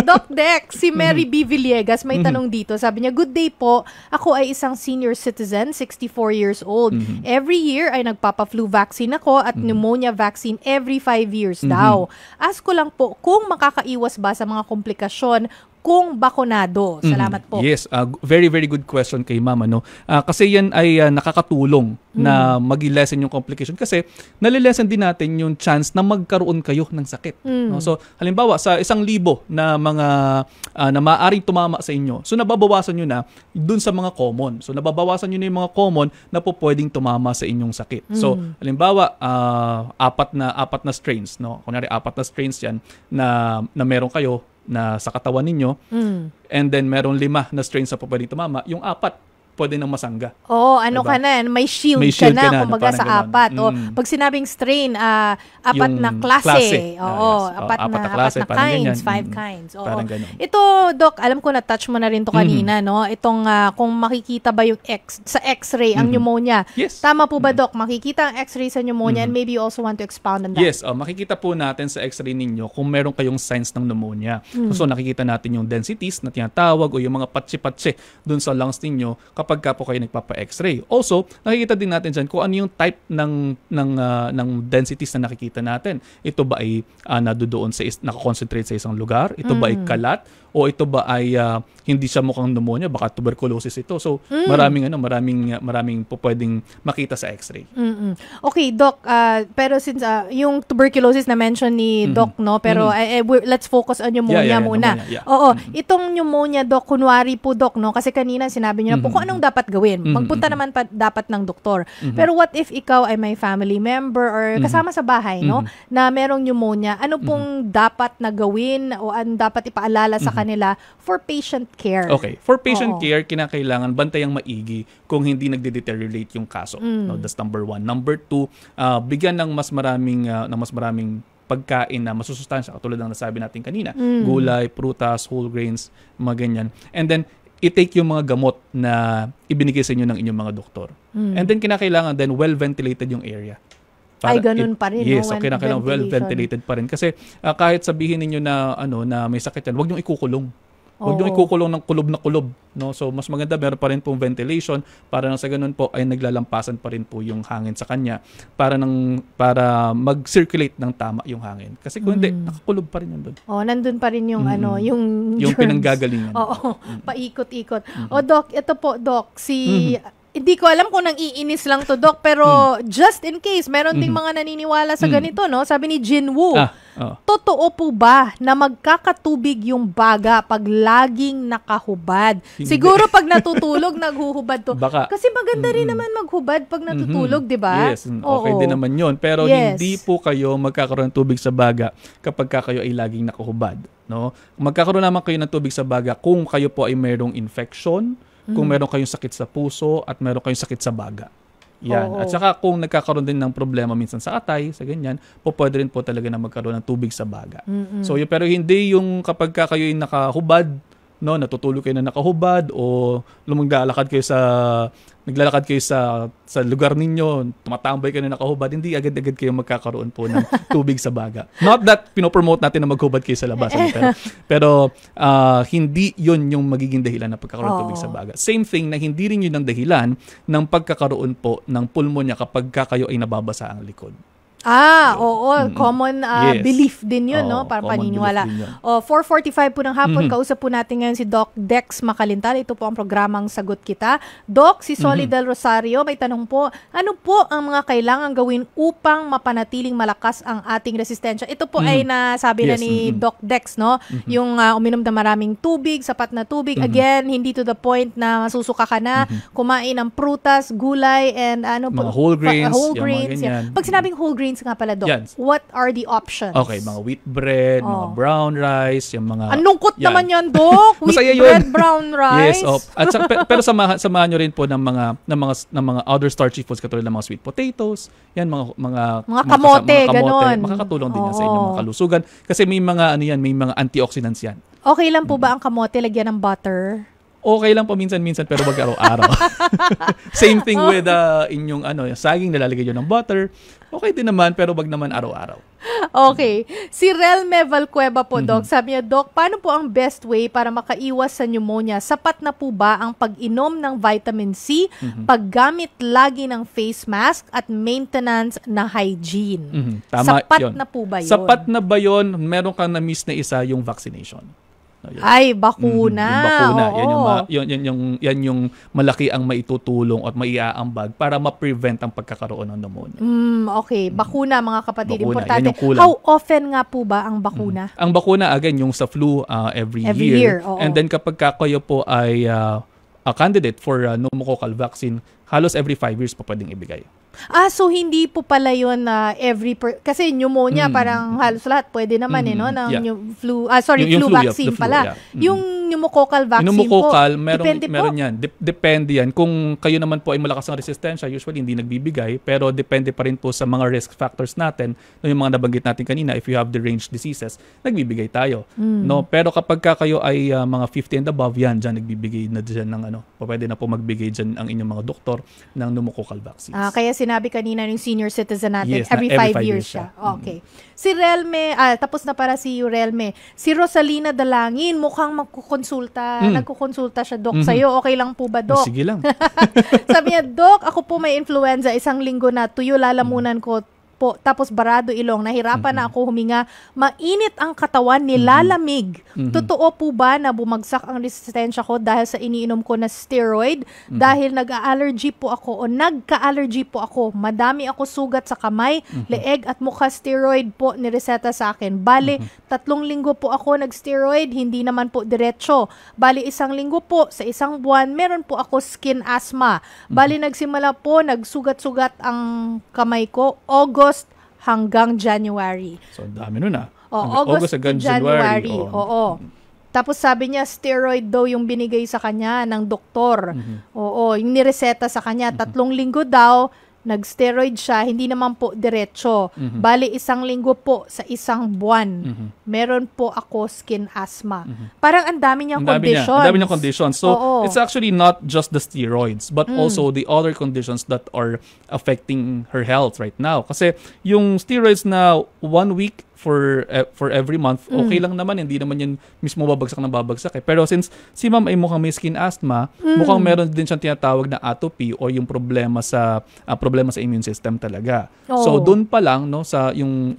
Doc Dex, si Mary B. Villegas may tanong dito. Sabi niya, good day po. Ako ay isang senior citizen, 64 years old. Every year ay nagpapa-flu vaccine ako at pneumonia vaccine every 5 years daw. Ask ko lang po kung makakaiwas ba sa mga komplikasyon kung bakunado. Salamat po. Yes, very very good question kay Mama, no. Kasi yan ay nakakatulong na mag-lessen yung complication kasi nalilesen din natin yung chance na magkaroon kayo ng sakit. No? So halimbawa sa 1,000 na mga na maaaring tumama sa inyo. So nababawasan niyo na dun sa mga common. So nababawasan niyo na yung mga common na po pwedeng tumama sa inyong sakit. So halimbawa apat na strains, no. Kunyari 4 na strains yan na meron kayo na sa katawan ninyo, and then merong 5 na strains na po pwedeng tumama, yung 4 pwede nang masangga. Ano ka na, may shield ka na kumbaga sa 4. Pag sinabing strain, 4 na klase. Oo, 4 na kinds, 5 kinds. Oo. Ito, Doc, alam ko na-touch mo na rin to kanina, no? Itong kung makikita ba yung sa X-ray ang pneumonia. Yes. Tama po ba, Doc? Makikita ang X-ray sa pneumonia and maybe you also want to expound on that. Yes, makikita po natin sa X-ray ninyo kung meron kayong signs ng pneumonia. So nakikita natin yung densities na tinatawag o yung mga patsi-patsi dun sa lungs ninyo kapag po kayo nagpapa-X-ray. Also, nakikita din natin dyan kung ano yung type ng densities na nakikita natin. Ito ba ay nadudoon nakakonsentrate sa isang lugar? Ito ba ay kalat? O ito ba ay hindi siya mukhang pneumonia, baka tuberculosis ito. So, maraming po pwedeng makita sa X-ray. Okay, Doc, pero since yung tuberculosis na mention ni Doc, no, pero let's focus on pneumonia muna. Pneumonia, Oo, itong pneumonia, Doc, kunwari po, Doc, no, kasi kanina sinabi niyo na po kung anong dapat gawin. Magpunta naman dapat ng doktor. Pero what if ikaw ay may family member or kasama sa bahay, no, na merong pneumonia, ano pong dapat na gawin o ano dapat ipaalala sa kanila for patient care? Okay. For patient care, kinakailangan bantayang maigi kung hindi nagde-deteriorate yung kaso. No, that's number 1. Number 2, bigyan ng mas maraming pagkain na masusustansya katulad ng nasabi natin kanina. Gulay, prutas, whole grains, mga ganyan. And then, i-take yung mga gamot na ibinigay sa inyo ng inyong mga doktor. And then, kinakailangan din well-ventilated yung area. Ay, ganun pa rin. Yes, okay, kailangan well-ventilated pa rin. Kasi kahit sabihin ninyo na na may sakit yan, huwag niyong ikukulong. Huwag niyong ikukulong ng kulob na kulob. No? So, mas maganda, meron pa rin pong ventilation para nang sa ganun po ay naglalampasan pa rin po yung hangin sa kanya para mag-circulate ng tama yung hangin. Kasi kung hindi, nakakulob pa rin yun doon. Nandun pa rin yung yung pinanggagalingan. Paikot-ikot. Doc, ito po, Doc, hindi ko alam kung nang-iinis lang to, Doc, pero just in case, meron ding mga naniniwala sa ganito, no? Sabi ni Jin Woo, totoo po ba na magkakatubig yung baga pag laging nakahubad? Siguro pag natutulog, naghuhubad to. Baka. Kasi maganda rin naman maghubad pag natutulog, di ba? Yes, okay din naman yun. Pero hindi po kayo magkakaroon ng tubig sa baga kapag kayo ay laging nakahubad. No? Magkakaroon naman kayo ng tubig sa baga kung kayo po ay mayroong infection, kung meron kayong sakit sa puso at meron kayong sakit sa baga. Yan. At saka kung nagkakaroon din ng problema minsan sa atay, sa ganyan, pwede rin po talaga na magkaroon ng tubig sa baga. So, pero hindi yung kapag kayo ay nakahubad, no, natutulog kayo na nakahubad o naglalakad kayo sa lugar ninyo, tumatambay kayo na nakahubad, hindi agad-agad kayo magkakaroon po ng tubig sa baga. Not that pinopromote natin na maghubad kayo sa labas. Pero hindi yun yung magiging dahilan ng pagkakaroon ng tubig sa baga. Same thing na hindi rin yun ang dahilan ng pagkakaroon po ng pulmonya kapag kayo ay nababasa ang likod. Common belief din yun, no? Para paniniwala. 4:45 po ng hapon, kausap po natin ngayon si Doc Dex Macalintal. Ito po ang programang Sagot Kita. Doc, si Solly Del Rosario, may tanong po, ano po ang mga kailangan gawin upang mapanatiling malakas ang ating resistensya? Ito po ay nasabi na ni Doc Dex, no? Yung uminom na maraming tubig, sapat na tubig. Again, hindi to the point na masusuka ka na. Kumain ng prutas, gulay, and mga whole grains. Pag sinabing whole grains, grains nga pala, Doc. Yan. What are the options? Okay, mga wheat bread, mga brown rice, yung mga... Anungkot naman yan, Doc. Wheat Masaya bread, yun. brown rice. Yes, at pero samahan nyo rin po ng mga other starchy foods katulad ng mga sweet potatoes, yan mga kamote, ganon. Makakatulong din yan sa inyong mga kalusugan kasi may mga may mga antioxidants yan. Okay lang po ba ang kamote lagyan ng butter? Okay lang po minsan-minsan pero wag araw-araw. Same thing with inyong saging nilalagay nyo ng butter. Okay din naman pero wag naman araw-araw. Okay. Si Relme Valcueva po, Doc. Sabi niya, Doc, paano po ang best way para makaiwas sa pneumonia? Sapat na po ba ang pag-inom ng vitamin C, paggamit lagi ng face mask, at maintenance na hygiene? Tama, sapat yun. na po ba yun? Sapat na ba yun? Meron kang na-miss na isa, yung vaccination. Ay, bakuna. Yung bakuna. Oo. Yan yung malaki ang maitutulong at maiaambag para ma-prevent ang pagkakaroon ng pneumonia. Okay. Bakuna, mga kapatid. Bakuna. Importante. Yan yung kulang. How often nga po ba ang bakuna? Ang bakuna, again, yung sa flu every year. And then kapag kayo po ay a candidate for pneumococcal vaccine, halos every 5 years po pwedeng ibigay. So hindi po pala yun kasi pneumonia parang halos lahat pwede naman ng flu vaccine pala. Yung pneumococcal vaccine pneumococcal, depende meron yan. Depende yan. Kung kayo naman po ay malakas ang resistensya, usually hindi nagbibigay, pero depende pa rin po sa mga risk factors natin. Yung mga nabanggit natin kanina, if you have the range diseases, nagbibigay tayo. No, pero kapag kayo ay mga 50 and above, yan dyan nagbibigay na dyan ng pwede na po magbigay dyan ang inyong mga doktor ng pneumococcal vaccines. Kaya sinabi kanina ng senior citizen natin, yes, every 5 years siya. Okay. Si Relme, tapos na para si Relme. Si Rosalina Dalangin, mukhang nagkukonsulta siya, Doc, sa'yo. Okay lang po ba, Doc? Sige lang. Sabi niya, Doc, ako po may influenza, 1 linggo na, tuyo lalamunan ko po, tapos barado ilong, nahirapan na ako huminga, mainit ang katawan, nilalamig. Totoo po ba na bumagsak ang resistensya ko dahil sa iniinom ko na steroid? Dahil nag-allergy po ako o nagka-allergy po ako, madami ako sugat sa kamay, leeg at mukha, steroid po nireseta sa akin. Bali, 3 linggo po ako nag-steroid, hindi naman po diretso. Bali, 1 linggo po, sa 1 buwan, meron po ako skin asthma. Bali, nagsimula po, nagsugat-sugat ang kamay ko, August hanggang January. So, dami nun August hanggang January. Oo. Tapos sabi niya, steroid daw yung binigay sa kanya ng doktor. Oo, yung nireseta sa kanya. 3 linggo daw, nag-steroid siya, hindi naman po diretso. Bali, 1 linggo po sa 1 buwan. Meron po ako skin asthma. Parang ang dami niyang conditions. Ang dami niyang conditions. So, it's actually not just the steroids, but also the other conditions that are affecting her health right now. Kasi yung steroids na 1 week for every month, okay lang naman, hindi naman yun mismo babagsak. Pero since si ma'am ay mukhang may skin asthma, mukhang meron din siyang tinatawag na atopy o yung problema sa immune system talaga. So doon pa lang sa yung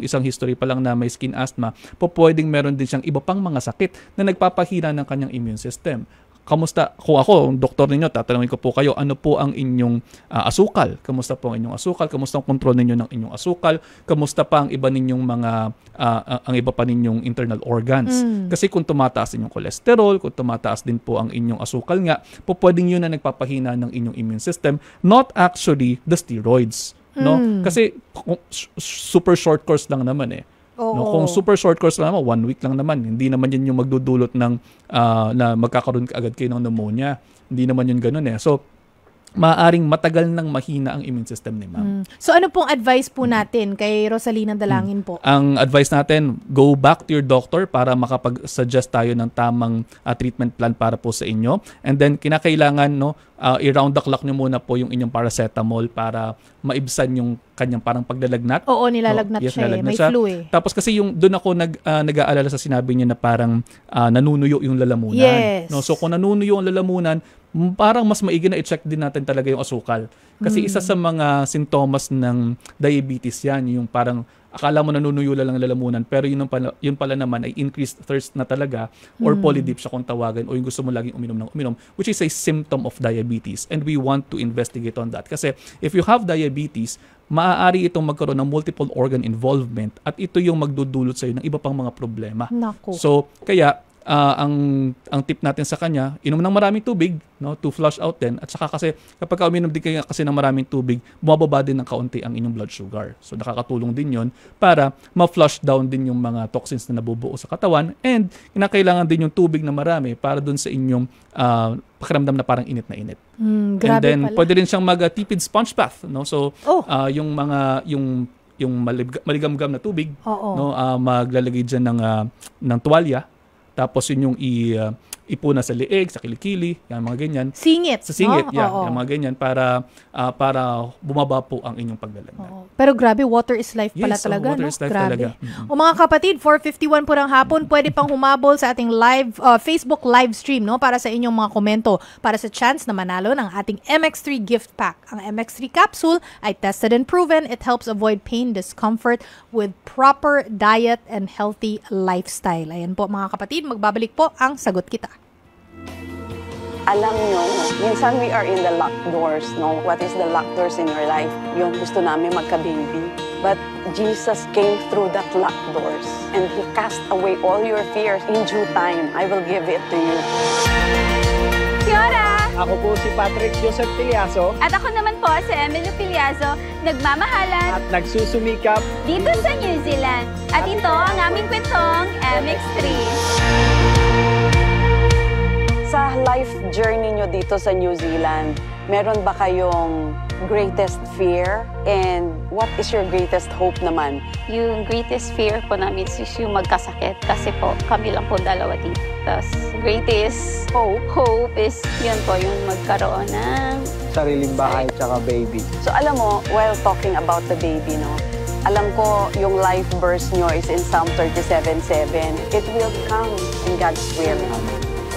isang history pa lang na may skin asthma, pwedeng meron din siyang iba pang mga sakit na nagpapahina ng kanyang immune system. Kamusta? Kung ako, doktor ninyo, tatanungin ko po kayo, ano po ang inyong asukal? Kamusta po ang inyong asukal? Kamusta ang kontrol ninyo ng inyong asukal? Kamusta pa ang iba ninyong ang iba pa ninyong internal organs? Kasi kung tumataas din yung cholesterol, kung tumataas din po ang inyong asukal nga, pwedeng yun na nagpapahina ng inyong immune system, not actually the steroids. No? Kasi super short course lang naman No, kung super short course lang naman, 1 week lang naman, hindi naman yun yung magdudulot ng na magkakaroon agad kayo ng pneumonia. Hindi naman yun ganun So, maaaring matagal nang mahina ang immune system ni ma'am. So, ano pong advice po natin kay Rosalina Dalangin po? Ang advice natin, go back to your doctor para makapag-suggest tayo ng tamang treatment plan para po sa inyo. And then, kinakailangan, i-round the clock nyo muna po yung inyong paracetamol para maibsan yung kanyang parang pagdalagnat. Oo, nilalagnat siya may flu Tapos kasi doon ako nag-aalala sa sinabi niya na parang nanunuyo yung lalamunan. Yes. So kung nanunuyo ang lalamunan, parang mas maigi na i-check din natin talaga yung asukal. Kasi isa sa mga sintomas ng diabetes yan, yung parang akala mo nanunuyo lang ang lalamunan, pero yun pala naman ay increased thirst na talaga or polydipsia kung tawagan, o yung gusto mo laging uminom, which is a symptom of diabetes. And we want to investigate on that. Kasi if you have diabetes, maaari itong magkaroon ng multiple organ involvement at ito yung magdudulot sa'yo ng iba pang mga problema. Naku. So, kaya ang tip natin sa kanya, inom ng maraming tubig, no, to flush out din. At saka kasi kapag uminom din kayo kasi ng maraming tubig, bumababa din ng kaunti ang inyong blood sugar. So nakakatulong din 'yon para ma-flush down din yung mga toxins na nabubuo sa katawan, and kinakailangan din yung tubig na marami para dun sa inyong pakiramdam na parang init na init. Grabe and then pala. pwede rin siyang mag-tipid sponge bath, no? So yung mga yung maligamgam na tubig, no, maglalagay diyan ng tuwalya, tapos yun yung ipuna sa leeg, sa kilikili, yan mga ganyan. Singit. Sa singit, no? yan mga ganyan para bumaba po ang inyong paglalandan. Pero grabe, water is life pala Yes, talaga, water no? is life Grabe. talaga. O mga kapatid, 4:51 po ng hapon, pwede pang humabol sa ating live Facebook live stream, no, para sa inyong mga komento, para sa chance na manalo ng ating MX3 gift pack. Ang MX3 capsule ay tested and proven. It helps avoid pain, discomfort with proper diet and healthy lifestyle. Ayan po mga kapatid, magbabalik po ang Sagot Kita. Alam nyo, minsan we are in the locked doors, no? What is the locked doors in your life? Yun, gusto namin magka-baby. But Jesus came through that locked doors and He cast away all your fears. In due time, I will give it to you. Siora! Ako po si Patrick Joseph Piliaso. At ako naman po si Emily Piliaso, nagmamahalan at nagsusumikap dito sa New Zealand. At ito ang aming kwentong MX3. Sa life journey nyo dito sa New Zealand, meron ba kayong greatest fear? And what is your greatest hope naman? Yung greatest fear po namin is yung magkasakit kasi po kami lang po dalawa dito. Tapos greatest hope is yun po yung magkaroon ng sariling bahay tsaka baby. So alam mo, while talking about the baby, no, alam ko yung life verse nyo is in Psalm 37:7. It will come in God's will.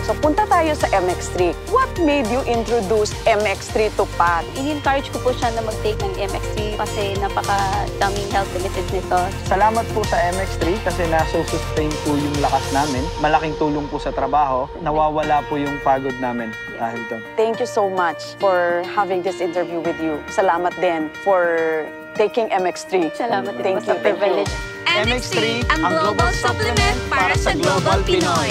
So punta tayo sa MX3. What made you introduce MX3 to Pat? In-encourage ko po siya na mag-take ng MX3 kasi napaka-daming health benefits nito. Salamat po sa MX3 kasi nasusustain po yung lakas namin. Malaking tulong po sa trabaho. Nawawala po yung pagod namin dahil doon. Thank you so much for having this interview with you. Salamat din for taking MX3. Salamat din po sa privilege. MX3, ang global supplement para sa global Pinoy.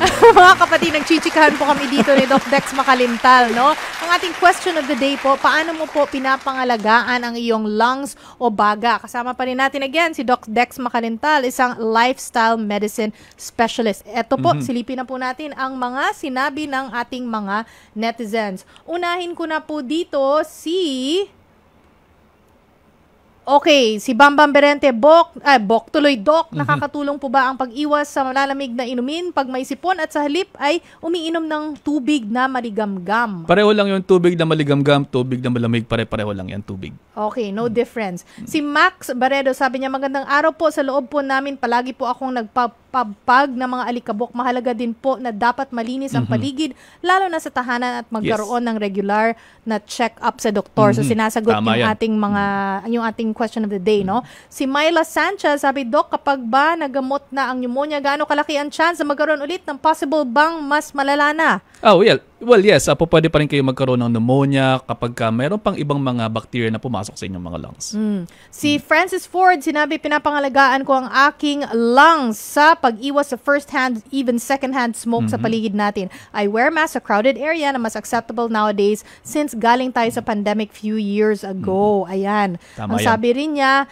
Mga kapatid, nagchichikahan po kami dito ni Doc Dex Makalintal, no? Ang ating question of the day po, paano mo po pinapangalagaan ang iyong lungs o baga? Kasama pa rin natin again si Doc Dex Makalintal, isang lifestyle medicine specialist. Ito po, silipin na po natin ang mga sinabi ng ating mga netizens. Unahin ko na po dito si Bambam Berente, Bok tuloy, Doc, nakakatulong po ba ang pag-iwas sa malalamig na inumin pag may sipon at sa halip ay umiinom ng tubig na maligamgam? Pareho lang yung tubig na maligamgam, tubig na malamig, pare-pareho lang yan tubig. Okay, no difference. Si Max Baredo, sabi niya, magandang araw po, sa loob po namin, palagi po akong nagpapag ng mga alikabok. Mahalaga din po na dapat malinis ang paligid, lalo na sa tahanan at magkaroon ng regular na check-up sa doktor. So sinasagot yung ating question of the day, no? Si Myla Sanchez, sabi, Doc, kapag ba nagamot na ang pneumonia, gaano kalaki ang chance na magkaroon ulit ng possible bang mas malala na? Well, yes. Pwede pa rin kayo magkaroon ng pneumonia kapag mayroon pang ibang mga bacteria na pumasok sa inyong mga lungs. Si Francis Ford, sinabi, pinapangalagaan ko ang aking lungs sa pag-iwas sa first-hand, even second-hand smoke sa paligid natin. I wear mask sa crowded area na mas acceptable nowadays since galing tayo sa pandemic few years ago. Ayan. Tama ang sabi rin niya,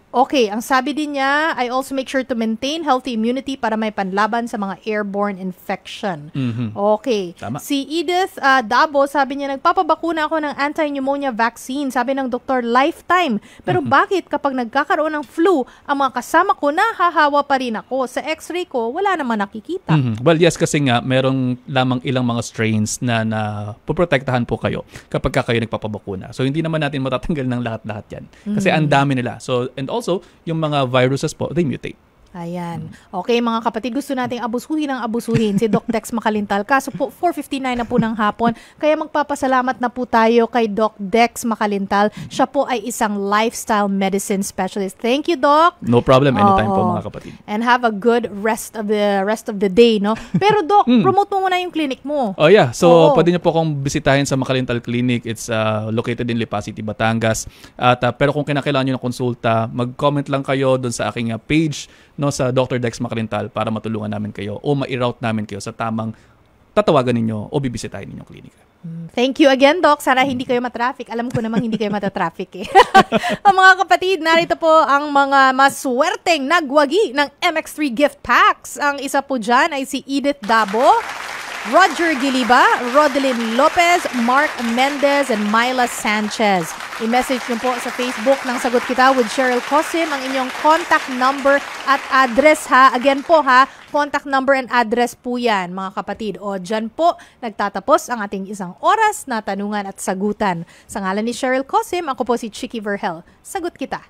ang sabi din niya, I also make sure to maintain healthy immunity para may panlaban sa mga airborne infection. Okay. Tama. Si Edith Dabo, sabi niya, nagpapabakuna ako ng anti-pneumonia vaccine. Sabi ng doktor, lifetime. Pero bakit kapag nagkakaroon ng flu, ang mga kasama ko, nahahawa pa rin ako? Sa x-ray ko, wala naman nakikita. Well, yes, kasi nga, merong lamang ilang mga strains na puprotektahan po kayo kapag kayo nagpapabakuna. So, hindi naman natin matatanggal ng lahat-lahat yan. Kasi ang dami nila. So, and also, yung mga viruses po, they mutate. Ayan. Okay, mga kapatid, gusto nating abusuhin si Doc Dex Makalintal. Kaso po, 4:59 na po ng hapon. Kaya magpapasalamat na po tayo kay Doc Dex Makalintal. Siya po ay isang lifestyle medicine specialist. Thank you, Doc. No problem. Anytime po, mga kapatid. And have a good rest of the day, no? Pero Doc, promote mo muna yung clinic mo. Oh yeah. So, pwede niyo po akong bisitahin sa Makalintal Clinic. It's located in Lipa City, Batangas. At pero kung kinakailangan niyo ng konsulta, mag-comment lang kayo doon sa aking page, no, sa Dr. Dex Makalintal para matulungan namin kayo o ma-route namin kayo sa tamang tatawagan ninyo o bibisitahin ninyong klinika. Thank you again, Doc. Sana hindi kayo matraffic. Alam ko namang hindi kayo matatraffic eh. Mga kapatid, narito po ang mga maswerteng nagwagi ng MX3 gift packs. Ang isa po dyan ay si Edith Dabo, Roger Giliba, Rodelyn Lopez, Mark Mendez, and Myla Sanchez. I-message nyo po sa Facebook ng Sagot Kita with Cheryl Cosim ang inyong contact number at address ha. Again po ha, contact number and address po yan mga kapatid. O dyan po nagtatapos ang ating isang oras na tanungan at sagutan. Sa ngalan ni Cheryl Cosim, ako po si Chicky Verhel. Sagot Kita.